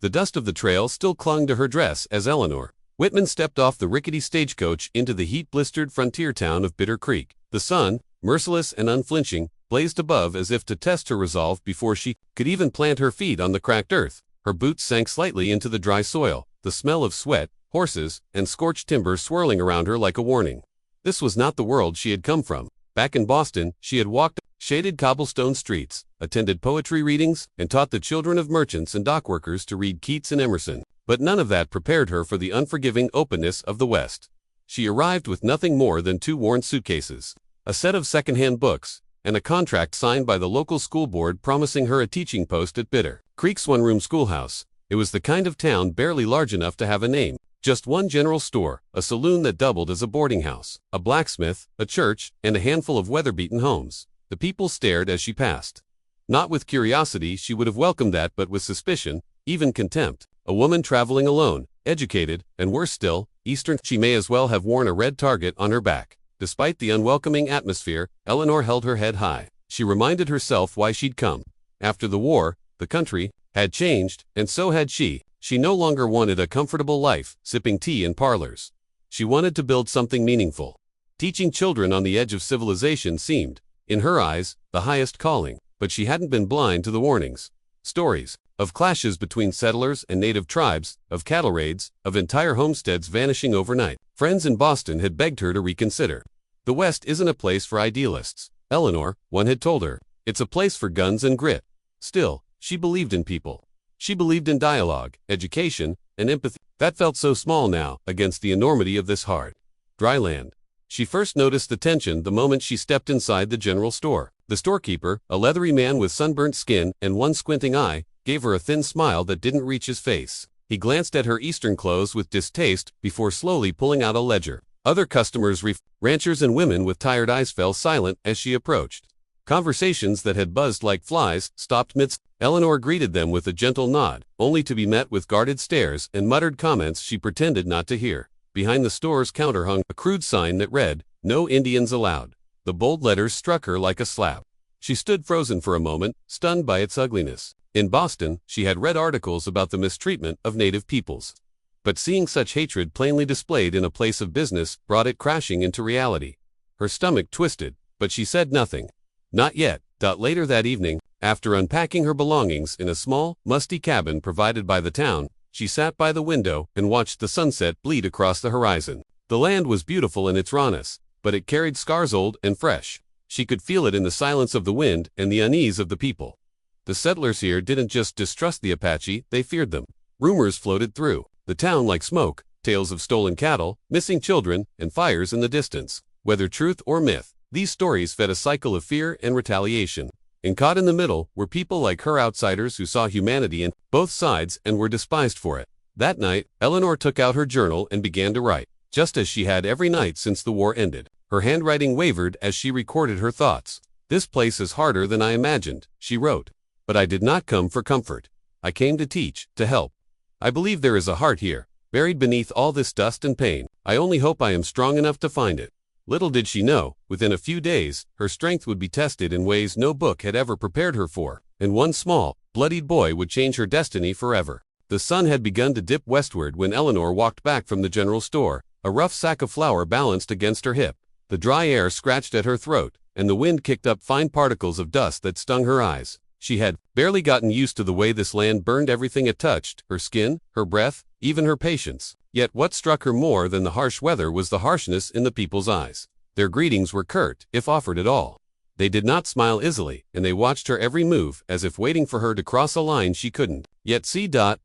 The dust of the trail still clung to her dress as Eleanor Whitman stepped off the rickety stagecoach into the heat-blistered frontier town of Bitter Creek. The sun, merciless and unflinching, blazed above as if to test her resolve before she could even plant her feet on the cracked earth. Her boots sank slightly into the dry soil, the smell of sweat, horses, and scorched timber swirling around her like a warning. This was not the world she had come from. Back in Boston, she had walked shaded cobblestone streets, attended poetry readings, and taught the children of merchants and dockworkers to read Keats and Emerson. But none of that prepared her for the unforgiving openness of the West. She arrived with nothing more than 2 worn suitcases, a set of secondhand books, and a contract signed by the local school board promising her a teaching post at Bitter Creek's one-room schoolhouse. It was the kind of town barely large enough to have a name. Just one general store, a saloon that doubled as a boarding house, a blacksmith, a church, and a handful of weather-beaten homes. The people stared as she passed. Not with curiosity, she would have welcomed that, but with suspicion, even contempt. A woman traveling alone, educated, and worse still, Eastern. She may as well have worn a red target on her back. Despite the unwelcoming atmosphere, Eleanor held her head high. She reminded herself why she'd come. After the war, the country had changed, and so had she. She no longer wanted a comfortable life, sipping tea in parlors. She wanted to build something meaningful. Teaching children on the edge of civilization seemed, in her eyes, the highest calling, but she hadn't been blind to the warnings. Stories of clashes between settlers and native tribes, of cattle raids, of entire homesteads vanishing overnight. Friends in Boston had begged her to reconsider. The West isn't a place for idealists, Eleanor, one had told her. It's a place for guns and grit. Still, she believed in people. She believed in dialogue, education, and empathy. That felt so small now, against the enormity of this hard, dry land. She first noticed the tension the moment she stepped inside the general store. The storekeeper, a leathery man with sunburnt skin and one squinting eye, gave her a thin smile that didn't reach his face. He glanced at her Eastern clothes with distaste before slowly pulling out a ledger. Other customers, ranchers and women with tired eyes, fell silent as she approached. Conversations that had buzzed like flies stopped midst. Eleanor greeted them with a gentle nod, only to be met with guarded stares and muttered comments she pretended not to hear. Behind the store's counter hung a crude sign that read, "No Indians allowed." The bold letters struck her like a slap. She stood frozen for a moment, stunned by its ugliness. In Boston, she had read articles about the mistreatment of native peoples. But seeing such hatred plainly displayed in a place of business brought it crashing into reality. Her stomach twisted, but she said nothing. Not yet. Later that evening, after unpacking her belongings in a small, musty cabin provided by the town, she sat by the window and watched the sunset bleed across the horizon. The land was beautiful in its rawness, but it carried scars old and fresh. She could feel it in the silence of the wind and the unease of the people. The settlers here didn't just distrust the Apache, they feared them. Rumors floated through the town like smoke, tales of stolen cattle, missing children, and fires in the distance. Whether truth or myth, these stories fed a cycle of fear and retaliation. And caught in the middle were people like her, outsiders who saw humanity in both sides and were despised for it. That night, Eleanor took out her journal and began to write, just as she had every night since the war ended. Her handwriting wavered as she recorded her thoughts. "This place is harder than I imagined," she wrote. "But I did not come for comfort. I came to teach, to help. I believe there is a heart here, buried beneath all this dust and pain. I only hope I am strong enough to find it." Little did she know, within a few days, her strength would be tested in ways no book had ever prepared her for, and one small, bloodied boy would change her destiny forever. The sun had begun to dip westward when Eleanor walked back from the general store, a rough sack of flour balanced against her hip. The dry air scratched at her throat, and the wind kicked up fine particles of dust that stung her eyes. She had barely gotten used to the way this land burned everything it touched, her skin, her breath, even her patience. Yet what struck her more than the harsh weather was the harshness in the people's eyes. Their greetings were curt, if offered at all. They did not smile easily, and they watched her every move as if waiting for her to cross a line she couldn't. Yet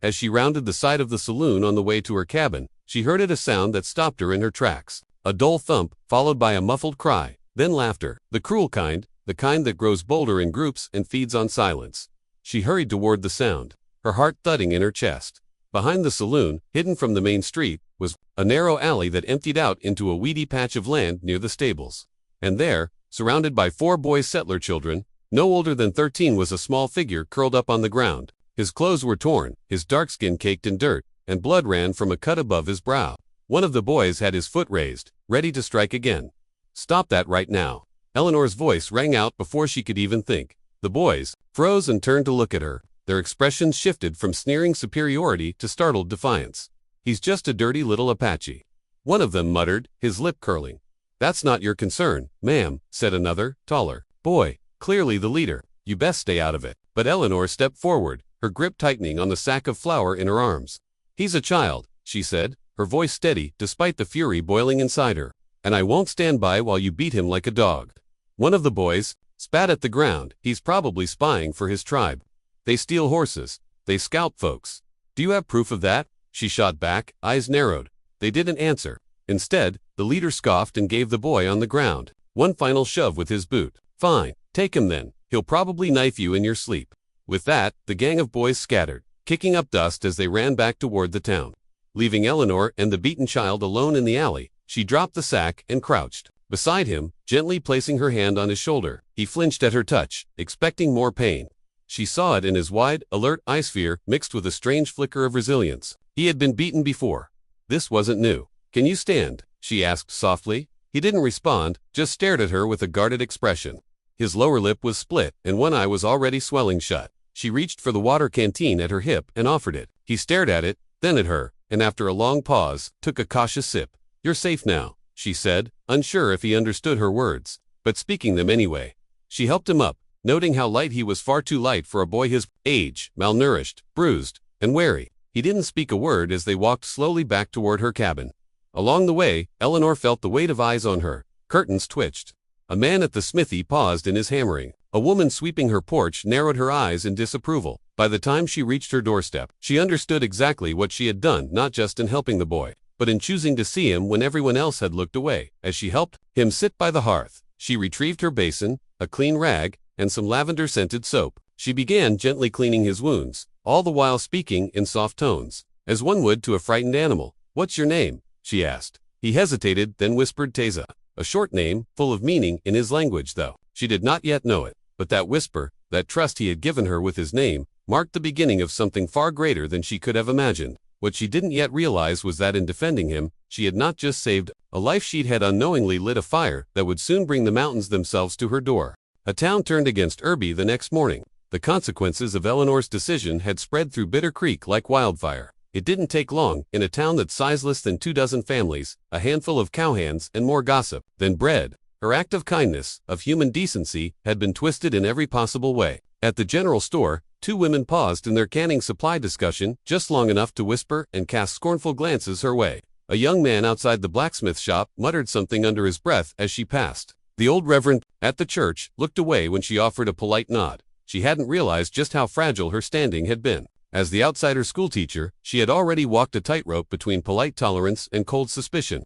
as she rounded the side of the saloon on the way to her cabin, she heard a sound that stopped her in her tracks. A dull thump, followed by a muffled cry, then laughter. The cruel kind, the kind that grows bolder in groups and feeds on silence. She hurried toward the sound, her heart thudding in her chest. Behind the saloon, hidden from the main street, was a narrow alley that emptied out into a weedy patch of land near the stables. And there, surrounded by 4 boy settler children, no older than 13, was a small figure curled up on the ground. His clothes were torn, his dark skin caked in dirt, and blood ran from a cut above his brow. One of the boys had his foot raised, ready to strike again. "Stop that right now." Eleanor's voice rang out before she could even think. The boys froze and turned to look at her. Their expressions shifted from sneering superiority to startled defiance. "He's just a dirty little Apache," one of them muttered, his lip curling. "That's not your concern, ma'am," said another, taller boy, clearly the leader. "You best stay out of it." But Eleanor stepped forward, her grip tightening on the sack of flour in her arms. "He's a child," she said, her voice steady despite the fury boiling inside her. "And I won't stand by while you beat him like a dog." One of the boys spat at the ground. "He's probably spying for his tribe. They steal horses. They scalp folks." "Do you have proof of that?" she shot back, eyes narrowed. They didn't answer. Instead, the leader scoffed and gave the boy on the ground one final shove with his boot. "Fine, take him then. He'll probably knife you in your sleep." With that, the gang of boys scattered, kicking up dust as they ran back toward the town. Leaving Eleanor and the beaten child alone in the alley, she dropped the sack and crouched beside him, gently placing her hand on his shoulder. He flinched at her touch, expecting more pain. She saw it in his wide, alert eyes, fear mixed with a strange flicker of resilience. He had been beaten before. This wasn't new. "Can you stand?" she asked softly. He didn't respond, just stared at her with a guarded expression. His lower lip was split, and one eye was already swelling shut. She reached for the water canteen at her hip and offered it. He stared at it, then at her, and after a long pause, took a cautious sip. "You're safe now," she said, unsure if he understood her words, but speaking them anyway. She helped him up, noting how light he was, far too light for a boy his age, malnourished, bruised, and wary. He didn't speak a word as they walked slowly back toward her cabin. Along the way, Eleanor felt the weight of eyes on her. Curtains twitched. A man at the smithy paused in his hammering. A woman sweeping her porch narrowed her eyes in disapproval. By the time she reached her doorstep, she understood exactly what she had done, not just in helping the boy, but in choosing to see him when everyone else had looked away. As she helped him sit by the hearth, she retrieved her basin, a clean rag, and some lavender-scented soap. She began gently cleaning his wounds, all the while speaking in soft tones, as one would to a frightened animal. "What's your name?" she asked. He hesitated, then whispered Teza, a short name, full of meaning in his language though. She did not yet know it, but that whisper, that trust he had given her with his name, marked the beginning of something far greater than she could have imagined. What she didn't yet realize was that in defending him, she had not just saved a life, she had unknowingly lit a fire that would soon bring the mountains themselves to her door. A town turned against Irby the next morning. The consequences of Eleanor's decision had spread through Bitter Creek like wildfire. It didn't take long, in a town that sized less than 24 families, a handful of cowhands, and more gossip than bread. Her act of kindness, of human decency, had been twisted in every possible way. At the general store, two women paused in their canning supply discussion, just long enough to whisper and cast scornful glances her way. A young man outside the blacksmith shop muttered something under his breath as she passed. The old reverend, at the church, looked away when she offered a polite nod. She hadn't realized just how fragile her standing had been. As the outsider schoolteacher, she had already walked a tightrope between polite tolerance and cold suspicion.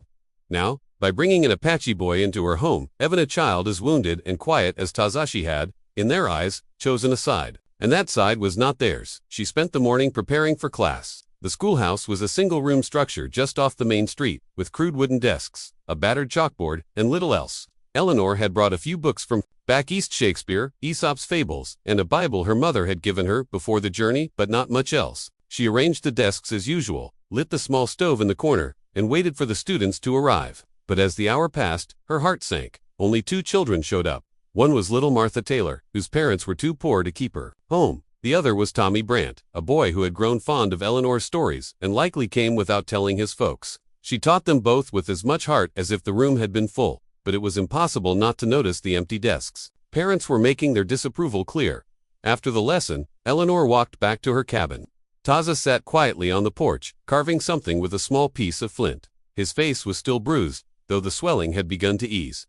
Now, by bringing an Apache boy into her home, even a child as wounded and quiet as Tazashi had, in their eyes, chosen a side. And that side was not theirs. She spent the morning preparing for class. The schoolhouse was a single-room structure just off the main street, with crude wooden desks, a battered chalkboard, and little else. Eleanor had brought a few books from back east, Shakespeare, Aesop's Fables, and a Bible her mother had given her before the journey, but not much else. She arranged the desks as usual, lit the small stove in the corner, and waited for the students to arrive. But as the hour passed, her heart sank. Only two children showed up. One was little Martha Taylor, whose parents were too poor to keep her home. The other was Tommy Brandt, a boy who had grown fond of Eleanor's stories and likely came without telling his folks. She taught them both with as much heart as if the room had been full, but it was impossible not to notice the empty desks. Parents were making their disapproval clear. After the lesson, Eleanor walked back to her cabin. Taza sat quietly on the porch, carving something with a small piece of flint. His face was still bruised, though the swelling had begun to ease.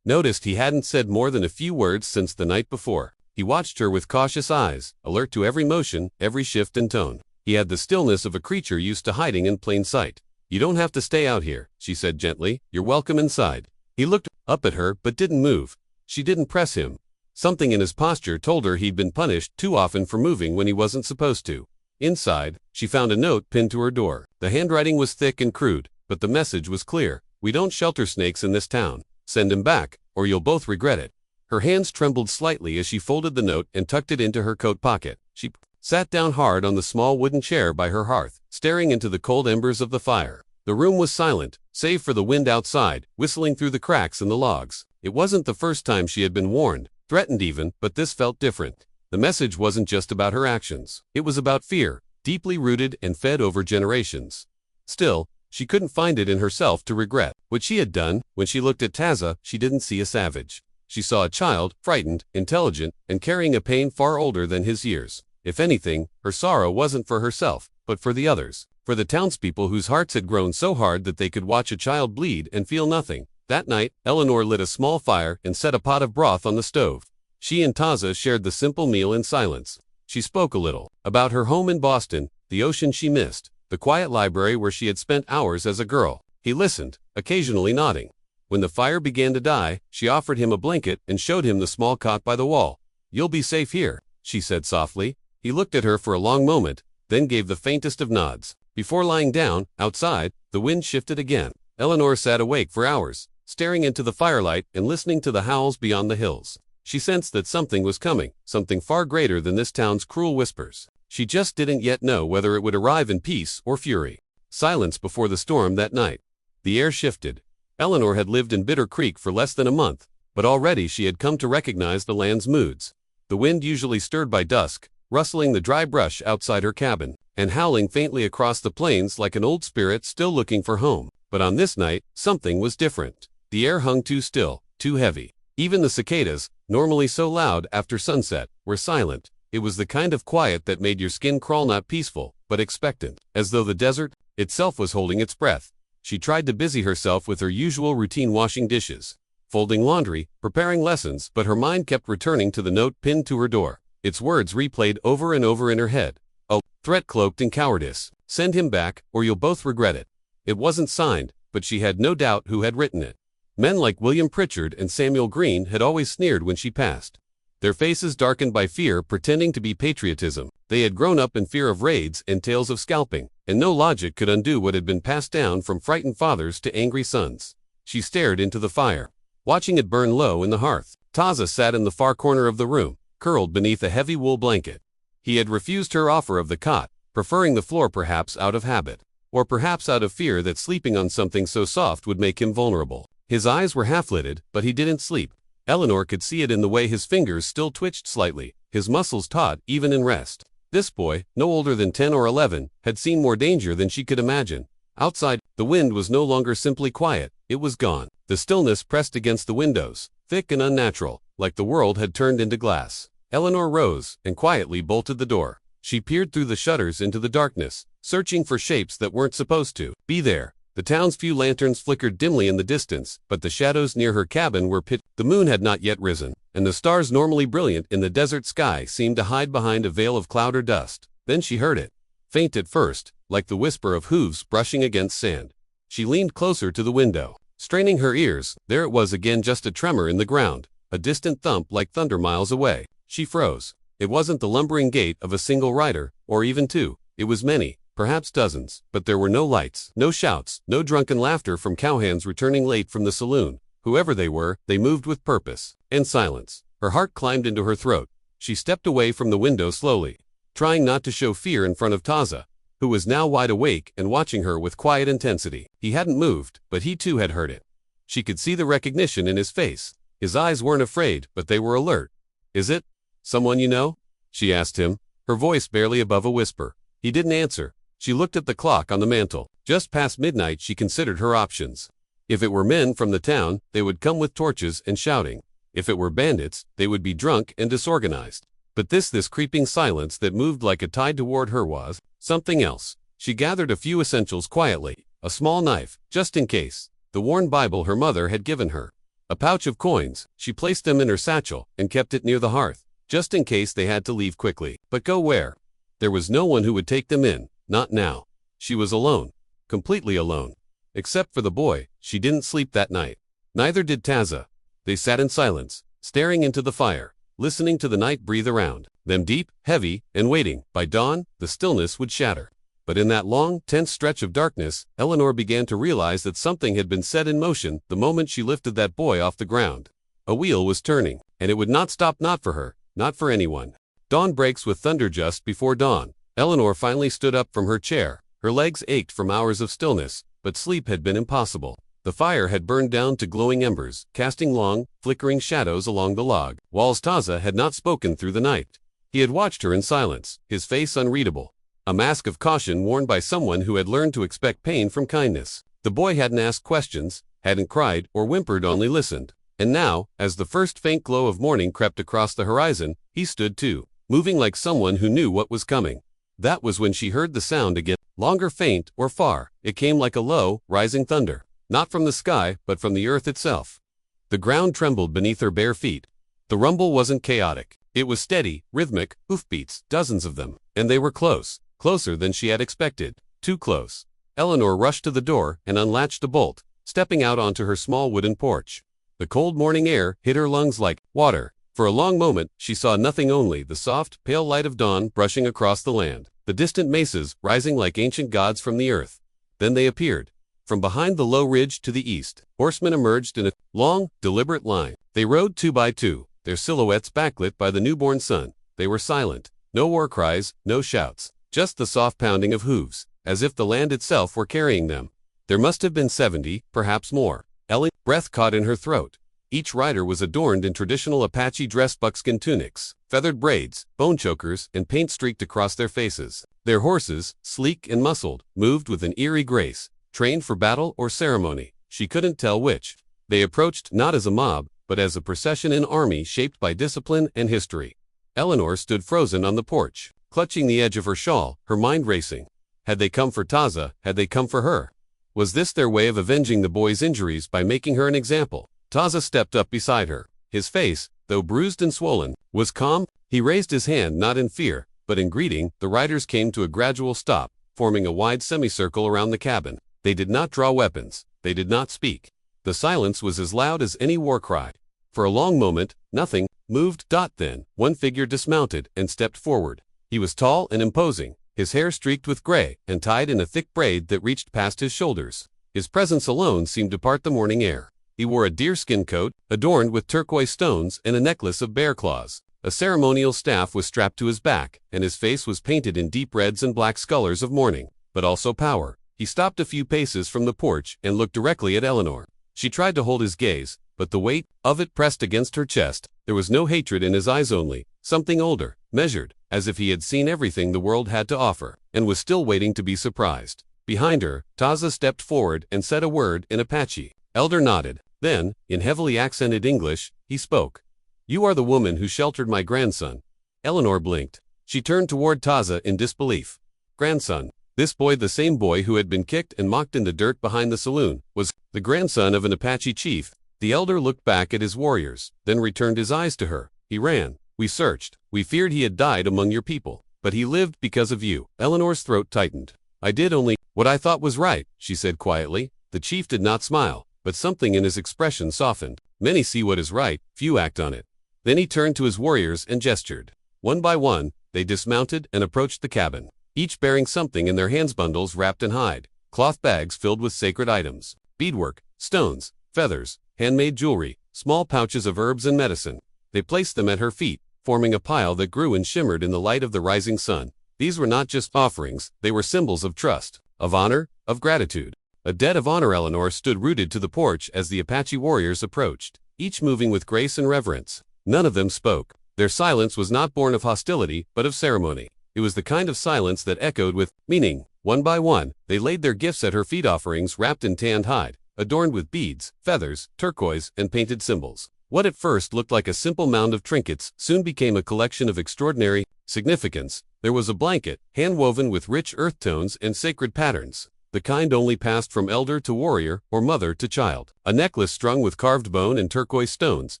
Noticed he hadn't said more than a few words since the night before. He watched her with cautious eyes, alert to every motion, every shift and tone. He had the stillness of a creature used to hiding in plain sight. "You don't have to stay out here," she said gently. "You're welcome inside." He looked up at her but didn't move. She didn't press him. Something in his posture told her he'd been punished too often for moving when he wasn't supposed to. Inside, she found a note pinned to her door. The handwriting was thick and crude, but the message was clear. "We don't shelter snakes in this town. Send him back, or you'll both regret it." Her hands trembled slightly as she folded the note and tucked it into her coat pocket. She sat down hard on the small wooden chair by her hearth, staring into the cold embers of the fire. The room was silent, save for the wind outside, whistling through the cracks in the logs. It wasn't the first time she had been warned, threatened even, but this felt different. The message wasn't just about her actions. It was about fear, deeply rooted and fed over generations. Still, she couldn't find it in herself to regret what she had done. When she looked at Taza, she didn't see a savage. She saw a child, frightened, intelligent, and carrying a pain far older than his years. If anything, her sorrow wasn't for herself, but for the others, for the townspeople whose hearts had grown so hard that they could watch a child bleed and feel nothing. That night, Eleanor lit a small fire and set a pot of broth on the stove. She and Taza shared the simple meal in silence. She spoke a little about her home in Boston, the ocean she missed, the quiet library where she had spent hours as a girl. He listened, occasionally nodding. When the fire began to die, she offered him a blanket and showed him the small cot by the wall. "You'll be safe here," she said softly. He looked at her for a long moment, then gave the faintest of nods. Before lying down, outside, the wind shifted again. Eleanor sat awake for hours, staring into the firelight and listening to the howls beyond the hills. She sensed that something was coming, something far greater than this town's cruel whispers. She just didn't yet know whether it would arrive in peace or fury. Silence before the storm that night. The air shifted. Eleanor had lived in Bitter Creek for less than a month, but already she had come to recognize the land's moods. The wind usually stirred by dusk, rustling the dry brush outside her cabin, and howling faintly across the plains like an old spirit still looking for home. But on this night, something was different. The air hung too still, too heavy. Even the cicadas, normally so loud after sunset, were silent. It was the kind of quiet that made your skin crawl, not peaceful, but expectant, as though the desert itself was holding its breath. She tried to busy herself with her usual routine, washing dishes, folding laundry, preparing lessons, but her mind kept returning to the note pinned to her door. Its words replayed over and over in her head. A threat cloaked in cowardice. Send him back, or you'll both regret it. It wasn't signed, but she had no doubt who had written it. Men like William Pritchard and Samuel Green had always sneered when she passed, their faces darkened by fear, pretending to be patriotism. They had grown up in fear of raids and tales of scalping, and no logic could undo what had been passed down from frightened fathers to angry sons. She stared into the fire, watching it burn low in the hearth. Taza sat in the far corner of the room, curled beneath a heavy wool blanket. He had refused her offer of the cot, preferring the floor, perhaps out of habit, or perhaps out of fear that sleeping on something so soft would make him vulnerable. His eyes were half-lidded, but he didn't sleep. Eleanor could see it in the way his fingers still twitched slightly, his muscles taut even in rest. This boy, no older than 10 or 11, had seen more danger than she could imagine. Outside, the wind was no longer simply quiet, it was gone. The stillness pressed against the windows, thick and unnatural, like the world had turned into glass. Eleanor rose and quietly bolted the door. She peered through the shutters into the darkness, searching for shapes that weren't supposed to be there. The town's few lanterns flickered dimly in the distance, but the shadows near her cabin were pitch. The moon had not yet risen, and the stars, normally brilliant in the desert sky, seemed to hide behind a veil of cloud or dust. Then she heard it. Faint at first, like the whisper of hooves brushing against sand. She leaned closer to the window, straining her ears. There it was again, just a tremor in the ground, a distant thump like thunder miles away. She froze. It wasn't the lumbering gait of a single rider, or even two. It was many, perhaps dozens, but there were no lights, no shouts, no drunken laughter from cowhands returning late from the saloon. Whoever they were, they moved with purpose and silence. Her heart climbed into her throat. She stepped away from the window slowly, trying not to show fear in front of Taza, who was now wide awake and watching her with quiet intensity. He hadn't moved, but he too had heard it. She could see the recognition in his face. His eyes weren't afraid, but they were alert. "Is it someone you know?" she asked him, her voice barely above a whisper. He didn't answer. She looked at the clock on the mantel. Just past midnight. She considered her options. If it were men from the town, they would come with torches and shouting. If it were bandits, they would be drunk and disorganized. But this creeping silence that moved like a tide toward her was something else. She gathered a few essentials quietly. A small knife, just in case. The worn Bible her mother had given her. A pouch of coins. She placed them in her satchel and kept it near the hearth, just in case they had to leave quickly. But go where? There was no one who would take them in. Not now. She was alone. Completely alone. Except for the boy. She didn't sleep that night. Neither did Taza. They sat in silence, staring into the fire, listening to the night breathe around them, deep, heavy, and waiting. By dawn, the stillness would shatter. But in that long, tense stretch of darkness, Eleanor began to realize that something had been set in motion the moment she lifted that boy off the ground. A wheel was turning, and it would not stop, not for her, not for anyone. Dawn breaks with thunder. Just before dawn, Eleanor finally stood up from her chair. Her legs ached from hours of stillness, but sleep had been impossible. The fire had burned down to glowing embers, casting long, flickering shadows along the log walls. Taza had not spoken through the night. He had watched her in silence, his face unreadable, a mask of caution worn by someone who had learned to expect pain from kindness. The boy hadn't asked questions, hadn't cried or whimpered, only listened. And now, as the first faint glow of morning crept across the horizon, he stood too, moving like someone who knew what was coming. That was when she heard the sound again, longer, faint, or far. It came like a low, rising thunder, not from the sky, but from the earth itself. The ground trembled beneath her bare feet. The rumble wasn't chaotic. It was steady, rhythmic, hoofbeats, dozens of them, and they were close, closer than she had expected, too close. Eleanor rushed to the door and unlatched the bolt, stepping out onto her small wooden porch. The cold morning air hit her lungs like water. For a long moment, she saw nothing, only the soft, pale light of dawn brushing across the land, the distant mesas rising like ancient gods from the earth. Then they appeared. From behind the low ridge to the east, horsemen emerged in a long, deliberate line. They rode 2 by 2, their silhouettes backlit by the newborn sun. They were silent. No war cries, no shouts, just the soft pounding of hooves, as if the land itself were carrying them. There must have been 70, perhaps more. Ellie's breath caught in her throat. Each rider was adorned in traditional Apache dress, buckskin tunics, feathered braids, bone chokers, and paint streaked across their faces. Their horses, sleek and muscled, moved with an eerie grace, trained for battle or ceremony. She couldn't tell which. They approached not as a mob, but as a procession, an army shaped by discipline and history. Eleanor stood frozen on the porch, clutching the edge of her shawl, her mind racing. Had they come for Taza? Had they come for her? Was this their way of avenging the boy's injuries by making her an example? Taza stepped up beside her. His face, though bruised and swollen, was calm. He raised his hand not in fear, but in greeting. The riders came to a gradual stop, forming a wide semicircle around the cabin. They did not draw weapons. They did not speak. The silence was as loud as any war cry. For a long moment, nothing moved. Then, one figure dismounted and stepped forward. He was tall and imposing, his hair streaked with gray and tied in a thick braid that reached past his shoulders. His presence alone seemed to part the morning air. He wore a deerskin coat, adorned with turquoise stones and a necklace of bear claws. A ceremonial staff was strapped to his back, and his face was painted in deep reds and black colors of mourning, but also power. He stopped a few paces from the porch and looked directly at Eleanor. She tried to hold his gaze, but the weight of it pressed against her chest. There was no hatred in his eyes, only something older, measured, as if he had seen everything the world had to offer, and was still waiting to be surprised. Behind her, Taza stepped forward and said a word in Apache. Elder nodded. Then, in heavily accented English, he spoke. "You are the woman who sheltered my grandson." Eleanor blinked. She turned toward Taza in disbelief. Grandson? This boy, the same boy who had been kicked and mocked in the dirt behind the saloon, was the grandson of an Apache chief. The elder looked back at his warriors, then returned his eyes to her. "He ran. We searched. We feared he had died among your people. But he lived because of you." Eleanor's throat tightened. "I did only what I thought was right," she said quietly. The chief did not smile, but something in his expression softened. "Many see what is right, few act on it." Then he turned to his warriors and gestured. One by one, they dismounted and approached the cabin, each bearing something in their hands, bundles wrapped in hide, cloth bags filled with sacred items, beadwork, stones, feathers, handmade jewelry, small pouches of herbs and medicine. They placed them at her feet, forming a pile that grew and shimmered in the light of the rising sun. These were not just offerings, they were symbols of trust, of honor, of gratitude. A debt of honor. Eleanor stood rooted to the porch as the Apache warriors approached, each moving with grace and reverence. None of them spoke. Their silence was not born of hostility, but of ceremony. It was the kind of silence that echoed with meaning. One by one, they laid their gifts at her feet, offerings wrapped in tanned hide, adorned with beads, feathers, turquoise, and painted symbols. What at first looked like a simple mound of trinkets soon became a collection of extraordinary significance. There was a blanket, hand-woven with rich earth tones and sacred patterns, the kind only passed from elder to warrior or mother to child. A necklace strung with carved bone and turquoise stones,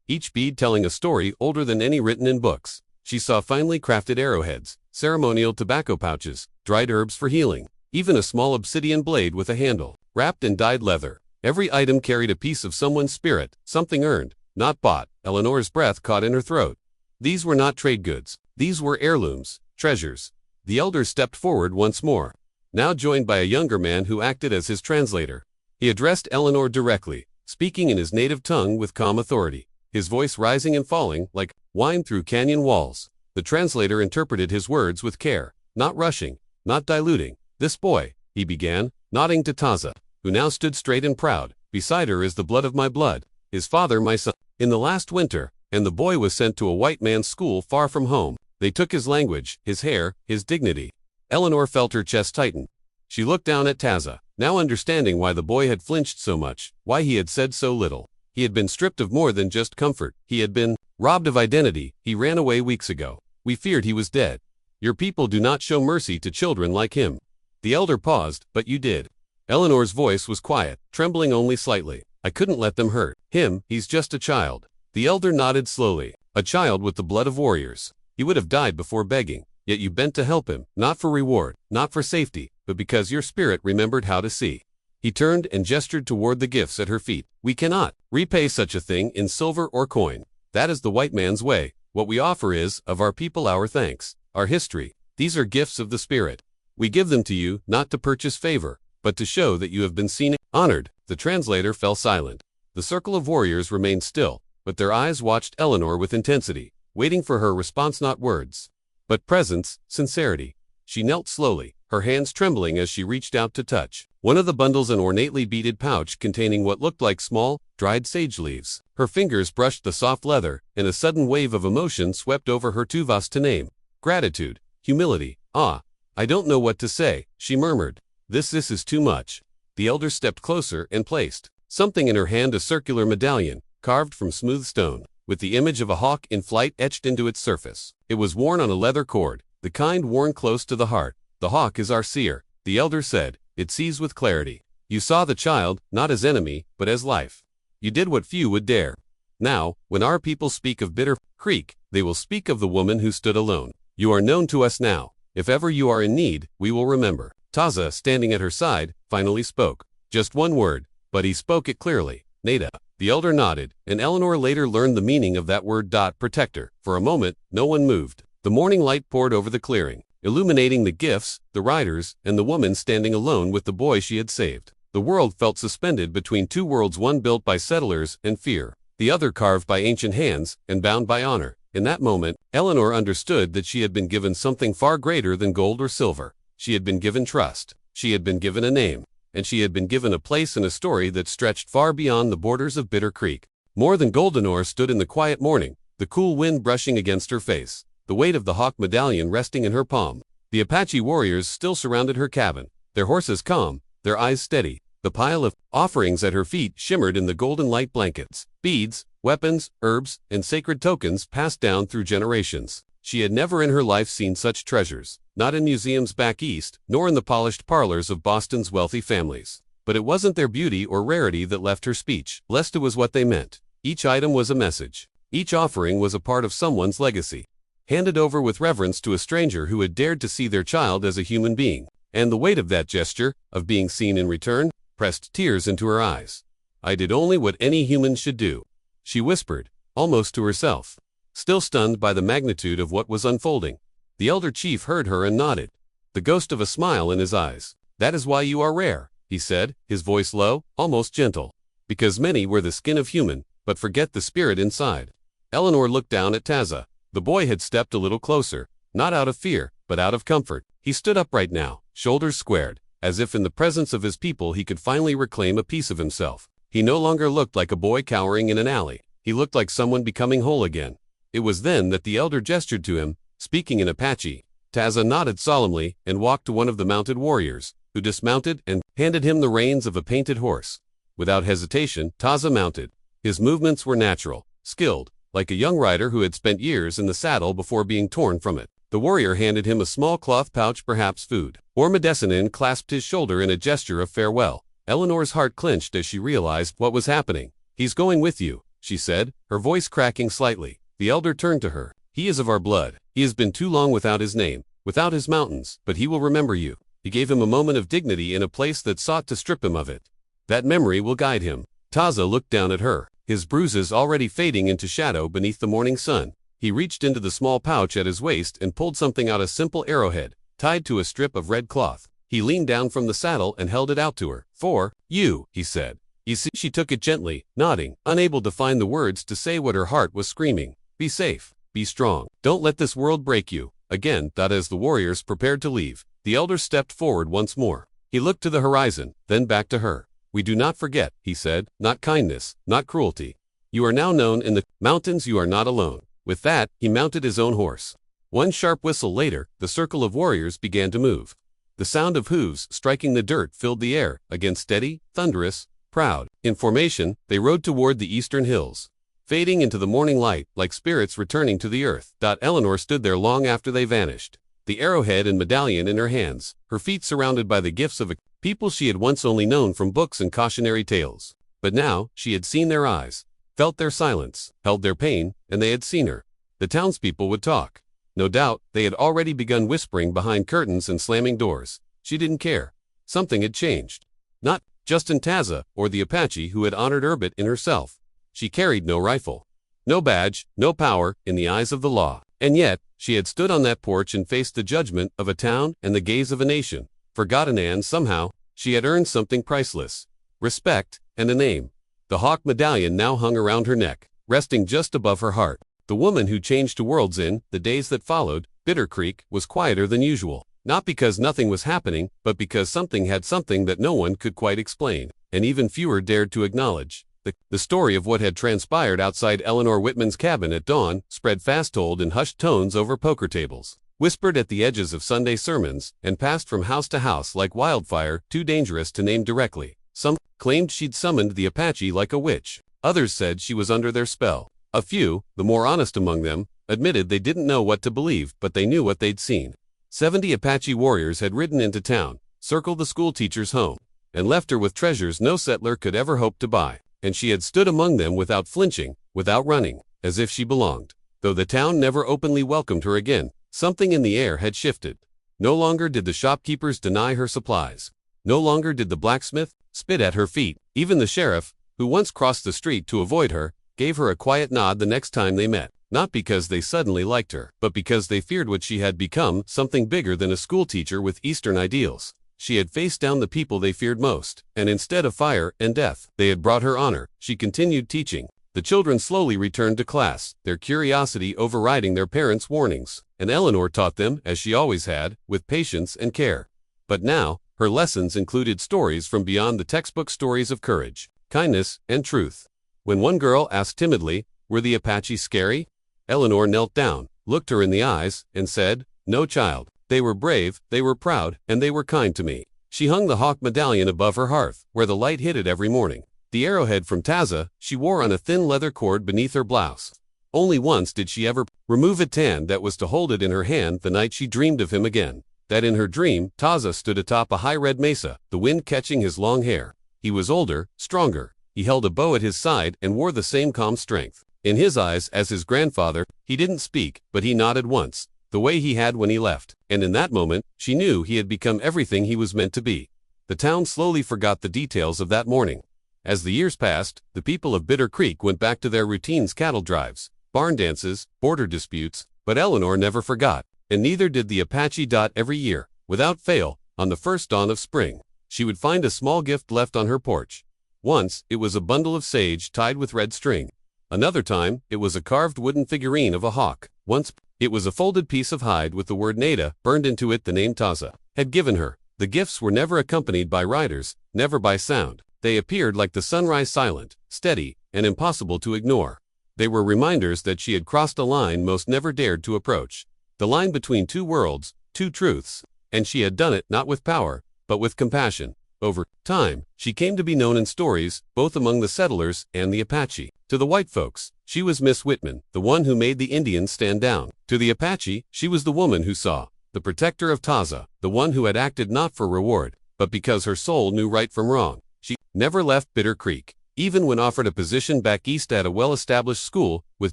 each bead telling a story older than any written in books. She saw finely crafted arrowheads, ceremonial tobacco pouches, dried herbs for healing, even a small obsidian blade with a handle, wrapped in dyed leather. Every item carried a piece of someone's spirit, something earned, not bought. Eleanor's breath caught in her throat. These were not trade goods. These were heirlooms, treasures. The elder stepped forward once more, now joined by a younger man who acted as his translator. He addressed Eleanor directly, speaking in his native tongue with calm authority, his voice rising and falling like wine through canyon walls. The translator interpreted his words with care, not rushing, not diluting. "This boy," he began, nodding to Taza, who now stood straight and proud. "Beside her is the blood of my blood, his father my son. In the last winter, and the boy was sent to a white man's school far from home. They took his language, his hair, his dignity. Eleanor felt her chest tighten. She looked down at Taza, now understanding why the boy had flinched so much, why he had said so little. He had been stripped of more than just comfort. He had been robbed of identity. He ran away weeks ago. We feared he was dead. Your people do not show mercy to children like him. The elder paused, but you did. Eleanor's voice was quiet, trembling only slightly. I couldn't let them hurt him. He's just a child. The elder nodded slowly. A child with the blood of warriors. He would have died before begging. Yet you bent to help him, not for reward, not for safety, but because your spirit remembered how to see. He turned and gestured toward the gifts at her feet. We cannot repay such a thing in silver or coin. That is the white man's way. What we offer is, of our people, our thanks, our history. These are gifts of the spirit. We give them to you, not to purchase favor, but to show that you have been seen, honored. The translator fell silent. The circle of warriors remained still, but their eyes watched Eleanor with intensity, waiting for her response, not words, but presence, sincerity. She knelt slowly, her hands trembling as she reached out to touch one of the bundles, an ornately beaded pouch containing what looked like small, dried sage leaves. Her fingers brushed the soft leather, and a sudden wave of emotion swept over her, too vast to name. Gratitude, humility, awe. I don't know what to say, she murmured. This is too much. The elder stepped closer and placed something in her hand, a circular medallion, carved from smooth stone, with the image of a hawk in flight etched into its surface. It was worn on a leather cord, the kind worn close to the heart. The hawk is our seer, the elder said. It sees with clarity. You saw the child, not as enemy, but as life. You did what few would dare. Now, when our people speak of Bitter Creek, they will speak of the woman who stood alone. You are known to us now. If ever you are in need, we will remember. Taza, standing at her side, finally spoke. Just one word, but he spoke it clearly. Nada. The elder nodded, and Eleanor later learned the meaning of that word. Protector. For a moment, no one moved. The morning light poured over the clearing, illuminating the gifts, the riders, and the woman standing alone with the boy she had saved. The world felt suspended between two worlds, one built by settlers and fear, the other carved by ancient hands and bound by honor. In that moment, Eleanor understood that she had been given something far greater than gold or silver. She had been given trust. She had been given a name. And she had been given a place in a story that stretched far beyond the borders of Bitter Creek. More than Goldenor stood in the quiet morning, the cool wind brushing against her face, the weight of the hawk medallion resting in her palm. The Apache warriors still surrounded her cabin, their horses calm, their eyes steady. The pile of offerings at her feet shimmered in the golden light. Blankets, beads, weapons, herbs, and sacred tokens passed down through generations. She had never in her life seen such treasures, not in museums back east, nor in the polished parlors of Boston's wealthy families. But it wasn't their beauty or rarity that left her speech, lest it was what they meant. Each item was a message. Each offering was a part of someone's legacy, handed over with reverence to a stranger who had dared to see their child as a human being. And the weight of that gesture, of being seen in return, pressed tears into her eyes. I did only what any human should do, she whispered, almost to herself, still stunned by the magnitude of what was unfolding. The elder chief heard her and nodded, the ghost of a smile in his eyes. That is why you are rare, he said, his voice low, almost gentle. Because many wear the skin of human, but forget the spirit inside. Eleanor looked down at Taza. The boy had stepped a little closer, not out of fear, but out of comfort. He stood upright now, shoulders squared, as if in the presence of his people he could finally reclaim a piece of himself. He no longer looked like a boy cowering in an alley. He looked like someone becoming whole again. It was then that the elder gestured to him, speaking in Apache. Taza nodded solemnly and walked to one of the mounted warriors, who dismounted and handed him the reins of a painted horse. Without hesitation, Taza mounted. His movements were natural, skilled, like a young rider who had spent years in the saddle before being torn from it. The warrior handed him a small cloth pouch, perhaps food. Medicine clasped his shoulder in a gesture of farewell. Eleanor's heart clenched as she realized what was happening. He's going with you, she said, her voice cracking slightly. The elder turned to her. He is of our blood. He has been too long without his name, without his mountains, but he will remember you. He gave him a moment of dignity in a place that sought to strip him of it. That memory will guide him. Taza looked down at her, his bruises already fading into shadow beneath the morning sun. He reached into the small pouch at his waist and pulled something out, a simple arrowhead, tied to a strip of red cloth. He leaned down from the saddle and held it out to her. For you, he said. You see, she took it gently, nodding, unable to find the words to say what her heart was screaming. Be safe, be strong. Don't let this world break you. Again, as the warriors prepared to leave, the elder stepped forward once more. He looked to the horizon, then back to her. We do not forget, he said, not kindness, not cruelty. You are now known in the mountains. You are not alone. With that, he mounted his own horse. One sharp whistle later, the circle of warriors began to move. The sound of hooves striking the dirt filled the air, again steady, thunderous, proud. In formation, they rode toward the eastern hills, fading into the morning light like spirits returning to the earth. Eleanor stood there long after they vanished, the arrowhead and medallion in her hands, her feet surrounded by the gifts of a people she had once only known from books and cautionary tales. But now, she had seen their eyes, felt their silence, held their pain, and they had seen her. The townspeople would talk. No doubt, they had already begun whispering behind curtains and slamming doors. She didn't care. Something had changed. Not just in Taza or the Apache who had honored Erbit in herself. She carried no rifle, no badge, no power in the eyes of the law. And yet, she had stood on that porch and faced the judgment of a town and the gaze of a nation. Forgotten, and somehow, she had earned something priceless. Respect and a name. The hawk medallion now hung around her neck, resting just above her heart. The woman who changed to worlds in the days that followed Bitter Creek was quieter than usual. Not because nothing was happening, but because something had something that no one could quite explain, and even fewer dared to acknowledge. The story of what had transpired outside Eleanor Whitman's cabin at dawn spread fast, told in hushed tones over poker tables, whispered at the edges of Sunday sermons, and passed from house to house like wildfire, too dangerous to name directly. Some claimed she'd summoned the Apache like a witch. Others said she was under their spell. A few, the more honest among them, admitted they didn't know what to believe, but they knew what they'd seen. 70 Apache warriors had ridden into town, circled the schoolteacher's home, and left her with treasures no settler could ever hope to buy. And she had stood among them without flinching, without running, as if she belonged. Though the town never openly welcomed her again, something in the air had shifted. No longer did the shopkeepers deny her supplies. No longer did the blacksmith spit at her feet. Even the sheriff, who once crossed the street to avoid her, gave her a quiet nod the next time they met. Not because they suddenly liked her, but because they feared what she had become, something bigger than a schoolteacher with Eastern ideals. She had faced down the people they feared most, and instead of fire and death, they had brought her honor. She continued teaching. The children slowly returned to class, their curiosity overriding their parents' warnings, and Eleanor taught them, as she always had, with patience and care. But now, her lessons included stories from beyond the textbook, stories of courage, kindness, and truth. When one girl asked timidly, "Were the Apache scary?" Eleanor knelt down, looked her in the eyes, and said, "No, child. They were brave, they were proud, and they were kind to me." She hung the hawk medallion above her hearth, where the light hit it every morning. The arrowhead from Taza she wore on a thin leather cord beneath her blouse. Only once did she ever remove it, and that was to hold it in her hand the night she dreamed of him again. That in her dream, Taza stood atop a high red mesa, the wind catching his long hair. He was older, stronger. He held a bow at his side and wore the same calm strength. In his eyes, as his grandfather, he didn't speak, but he nodded once, the way he had when he left. And in that moment, she knew he had become everything he was meant to be. The town slowly forgot the details of that morning. As the years passed, the people of Bitter Creek went back to their routines: cattle drives, barn dances, border disputes, but Eleanor never forgot, and neither did the Apache. Every year, without fail, on the first dawn of spring, she would find a small gift left on her porch. Once, it was a bundle of sage tied with red string. Another time, it was a carved wooden figurine of a hawk. Once, it was a folded piece of hide with the word Nada burned into it, the name Taza had given her. The gifts were never accompanied by riders, never by sound. They appeared like the sunrise, silent, steady, and impossible to ignore. They were reminders that she had crossed a line most never dared to approach. The line between two worlds, two truths, and she had done it not with power, but with compassion. Over time, she came to be known in stories, both among the settlers and the Apache. To the white folks, she was Miss Whitman, the one who made the Indians stand down. To the Apache, she was the woman who saw, the protector of Taza, the one who had acted not for reward, but because her soul knew right from wrong. She never left Bitter Creek. Even when offered a position back east at a well-established school, with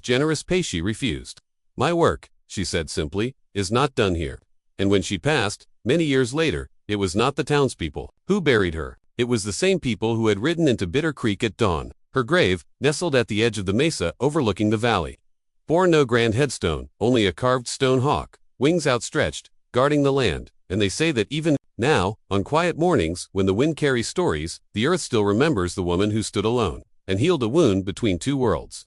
generous pay she refused. "My work," she said simply, "is not done here." And when she passed, many years later, it was not the townspeople who buried her. It was the same people who had ridden into Bitter Creek at dawn. Her grave, nestled at the edge of the mesa overlooking the valley, bore no grand headstone, only a carved stone hawk, wings outstretched, guarding the land. And they say that even now, on quiet mornings, when the wind carries stories, the earth still remembers the woman who stood alone and healed a wound between two worlds.